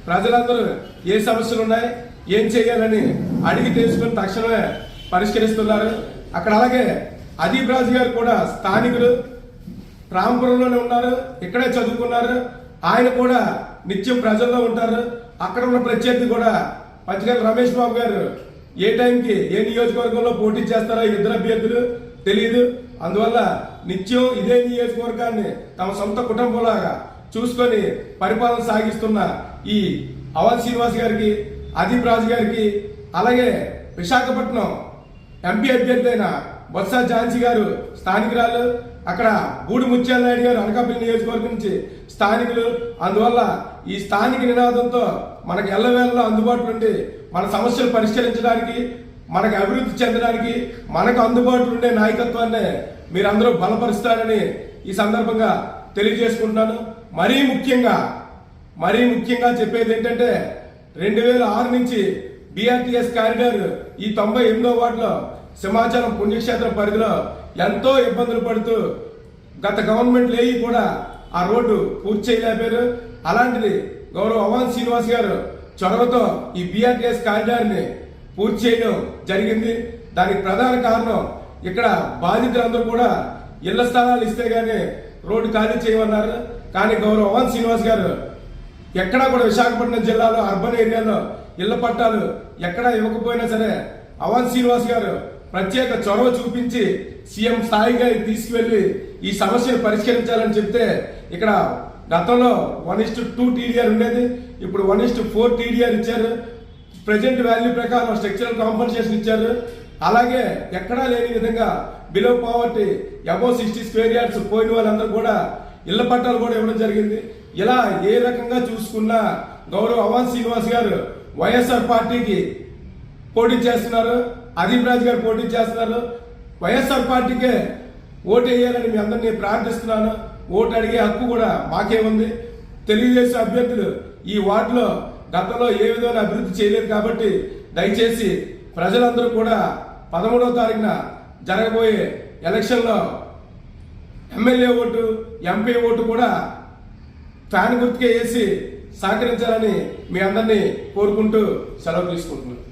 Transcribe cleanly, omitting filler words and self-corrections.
ప్రజలందరూ ఏ సమస్యలు ఉన్నాయి, ఏం చేయాలని అడిగి తెలుసుకుని తక్షణమే పరిష్కరిస్తున్నారు. అక్కడ అలాగే అదీప్ రాజు గారు కూడా స్థానికులు, రాంపురంలోనే ఉన్నారు, ఇక్కడే చదువుకున్నారు. ఆయన కూడా నిత్యం ప్రజల్లో ఉంటారు. అక్కడ ఉన్న ప్రత్యర్థి కూడా పచ్చికల్ రమేష్ బాబు గారు ఏ టైంకి ఏ నియోజకవర్గంలో పోటీ చేస్తారో ఇద్దరు అభ్యర్థులు తెలియదు. అందువల్ల నిత్యం ఇదే నియోజకవర్గాన్ని తమ సొంత కుటుంబంలాగా చూసుకొని పరిపాలన సాగిస్తున్న ఈ అవంతి శ్రీనివాస్ గారికి, అదీప్ రాజు గారికి, అలాగే విశాఖపట్నం ఎంపీ అభ్యర్థి అయిన బొత్స ఝాన్సీ గారు స్థానికురాలు, అక్కడ బూడి ముత్యాల నాయుడు గారు అనకాపల్లి నియోజకవర్గం నుంచి స్థానికులు. అందువల్ల ఈ స్థానిక నినాదంతో మనకు ఎల్లవేళలా అందుబాటులో ఉండి మన సమస్యలు పరిష్కరించడానికి, మనకు అభివృద్ధి చెందడానికి, మనకు అందుబాటులో ఉండే నాయకత్వాన్ని మీరందరూ బలపరుస్తారని ఈ సందర్భంగా తెలియజేసుకుంటున్నాను. మరీ ముఖ్యంగా చెప్పేది ఏంటంటే 2006 నుంచి BRTS కారిడార్ ఈ 98వ వార్డులో సింహాచలం పుణ్యక్షేత్రం పరిధిలో ఎంతో ఇబ్బందులు పడుతూ గత గవర్నమెంట్లు ఏవి కూడా ఆ రోడ్డు పూర్తి చేయలేకపోయారు. అలాంటిది గౌరవ అవంతి శ్రీనివాస్ గారు చొరవతో ఈ BRTS కారిడార్ని పూర్తి చేయడం జరిగింది. దానికి ప్రధాన కారణం ఇక్కడ బాధితులందరూ కూడా ఇళ్ల స్థలాలు ఇస్తే గానీ రోడ్డు ఖాళీ చేయమన్నారు. కానీ గౌరవ అవంతి శ్రీనివాస్ గారు ఎక్కడా కూడా విశాఖపట్నం జిల్లాలో అర్బన్ ఏరియాలో ఇళ్ల పట్టాలు ఎక్కడా ఇవ్వకపోయినా సరే అవంతి శ్రీనివాస్ గారు ప్రత్యేక చొరవ చూపించి సీఎం స్థాయిగా తీసుకువెళ్లి ఈ సమస్యను పరిష్కరించాలని చెప్తే ఇక్కడ గతంలో 1:2 TDR ఉండేది, ఇప్పుడు 1:4 TDR ఇచ్చారు. ప్రెజెంట్ వాల్యూ ప్రకారం స్ట్రక్చరల్ కాంపన్సేషన్ ఇచ్చారు. అలాగే ఎక్కడా లేని విధంగా below poverty above 60 square yards పోయిన వాళ్ళందరూ కూడా ఇళ్ల పట్టాలు కూడా ఇవ్వడం జరిగింది. ఇలా ఏ రకంగా చూసుకున్నా గౌరవ అవంతి శ్రీనివాస్ గారు వైఎస్ఆర్ పార్టీకి పోటీ చేస్తున్నారు, అదీప్ రాజు గారు పోటీ చేస్తున్నారు. వైఎస్ఆర్ పార్టీకే ఓటు వేయాలని మీ అందరినీ ప్రార్థిస్తున్నాను. ఓటు అడిగే హక్కు కూడా మాకే ఉంది. తెలుగుదేశం అభ్యర్థులు ఈ వార్డులో గతంలో ఏ విధమైన అభివృద్ధి చేయలేదు కాబట్టి దయచేసి ప్రజలందరూ కూడా 13వ తారీఖున జరగబోయే ఎలక్షన్లో ఎమ్మెల్యే ఓటు, ఎంపీ ఓటు కూడా ఫ్యాన్ గుర్తుకే వేసి సహకరించాలని మీ అందరినీ కోరుకుంటూ సెలవు తీసుకుంటున్నాను.